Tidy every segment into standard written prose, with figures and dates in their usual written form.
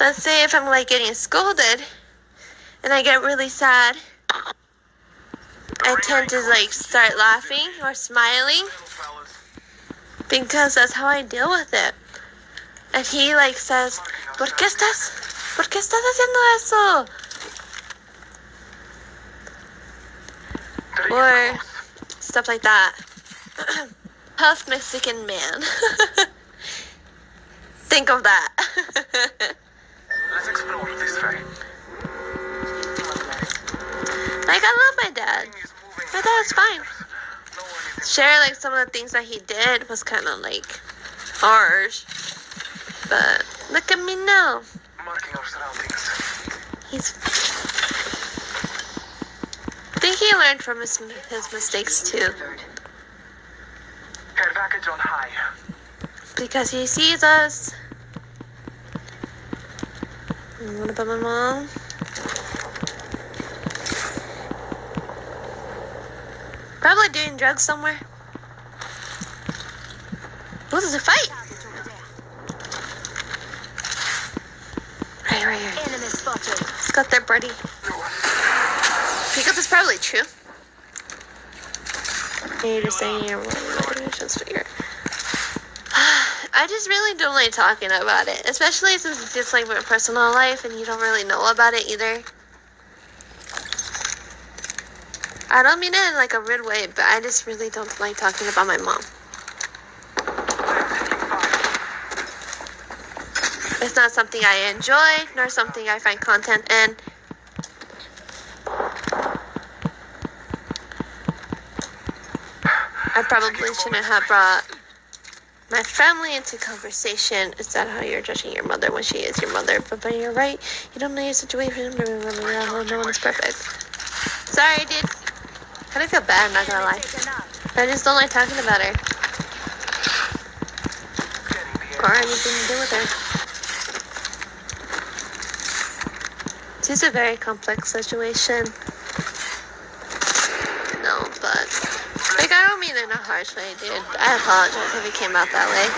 let's say if I'm like getting scolded and I get really sad, I tend to like start laughing or smiling because that's how I deal with it. And he like says, ¿Por qué estás haciendo eso? Or stuff like that. Tough Mexican man. Think of that. Let's explore this way. Like, I love my dad. My dad's fine. Share, like, some of the things that he did was kind of, like, harsh. But look at me now. Marking our surroundings. I think he learned from his mistakes, too. Care package on high. Because he sees us. And what about my mom? Probably doing drugs somewhere. Oh, there's a fight. Right here. Enemy spotted. Let's go there, buddy. Because it's probably true. You're just saying you're I just really don't like talking about it, especially since it's just like my personal life and you don't really know about it either. I don't mean it in like a rude way, but I just really don't like talking about my mom. It's not something I enjoy, nor something I find content in. I probably shouldn't have brought my family into conversation. Is that how you're judging your mother when she is your mother? But you're right. You don't know your situation. No one is perfect. Sorry, dude. I kind of feel bad, I'm not gonna lie. I just don't like talking about her. Or anything to do with her. She's a very complex situation. No, but like, I don't mean it in a harsh way, dude. I apologize if it came out that way.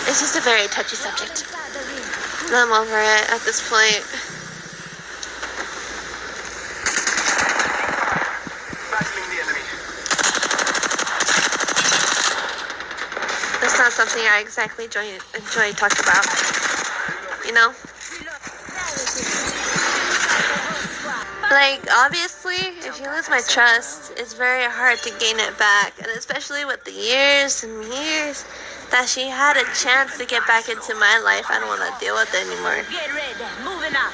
It's just a very touchy subject. And I'm over it at this point. It's not something I exactly enjoy talking about. You know? Like, obviously, if you lose my trust, it's very hard to gain it back. And especially with the years and years that she had a chance to get back into my life, I don't want to deal with it anymore. Get ready, moving up.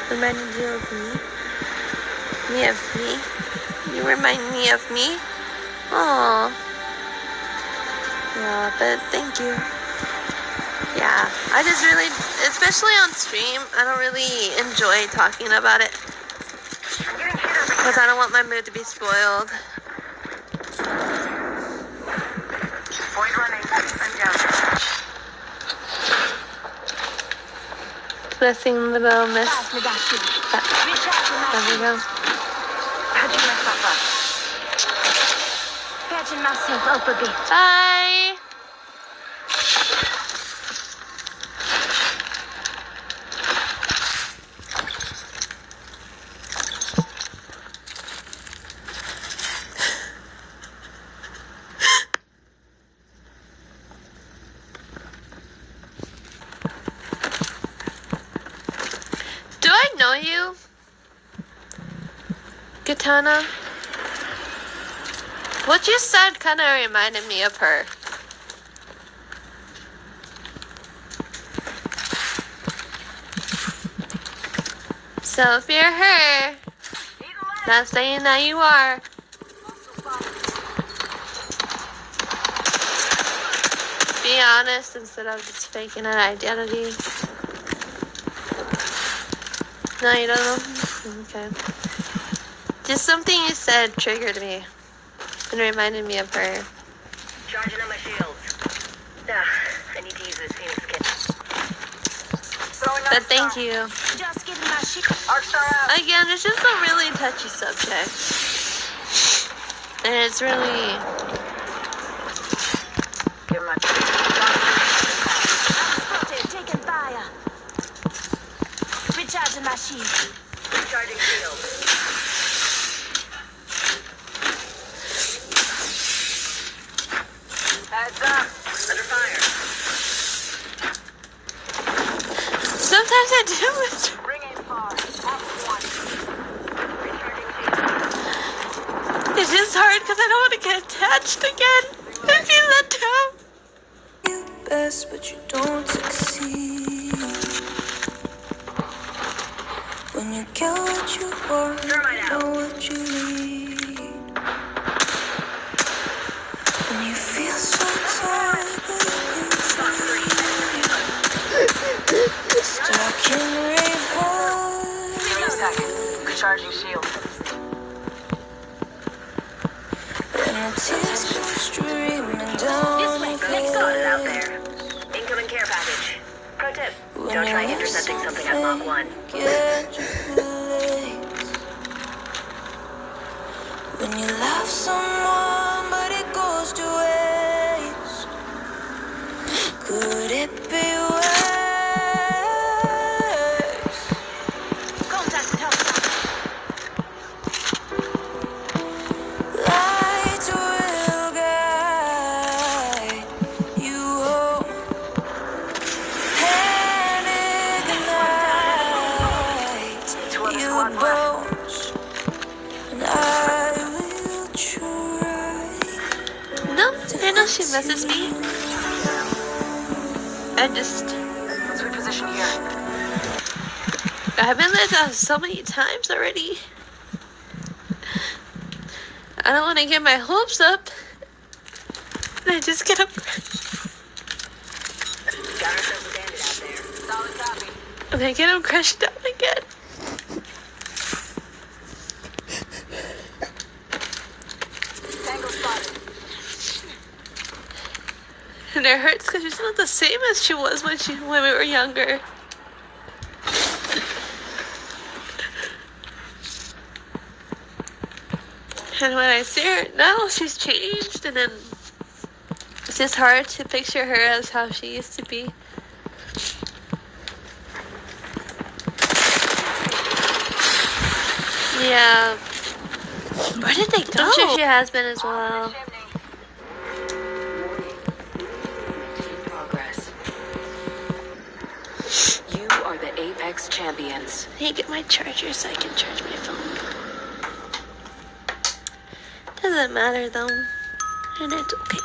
Reminding you of me? Me of me? You remind me of me? Aww. Yeah, but thank you. Yeah, I just really, especially on stream, I don't really enjoy talking about it. Because I don't want my mood to be spoiled. Point running. I'm down. Blessing little miss. There we go. Patching myself up. Patching myself up a bit. Bye! Do I know you? Katana? What you said kind of reminded me of her. So if you're her, not saying that you are, be honest instead of just faking an identity. No, you don't know? Okay. Just something you said triggered me and reminded me of her. Charging on my shields. I need to use this Phoenix kit. But thank you. Just getting my shit. Again, it's just a really touchy subject. And it's really... Give my damn it. Ring aim far. Off one. Recharging shield. It's just hard because I don't want to get attached again and be let down. You best, but you don't succeed. When you get what you want, Thermite you out. know what you need. When you feel so tired, Box 3. stuck in reverse. 3 seconds. Recharging shield. When the tears go streaming down This way. your Nick got it out face. there. Incoming care package. Pro tip. When Don't try you intercepting lose something at Mach 1. get your place. When you love someone but it goes to waste, could it be worse? Contact with helicopter. Light will guide you home. Panic ignite Two other your squads left. bones, and I will try. No, I know she misses me. I've Reposition here. been let down so many times already. I don't want to get my hopes up. And I just get them, Got ourselves a bandit out there. Solid copy. and I get them crushed down again. Tango spotted. And it hurts because she's not the same as she was when we were younger. And when I see her now, she's changed, and then it's just hard to picture her as how she used to be. Yeah. Where did they go? I'm sure she has been as well. Progress. You are the Apex champions. I need to get my charger so I can charge my phone. Doesn't matter though. And it's okay.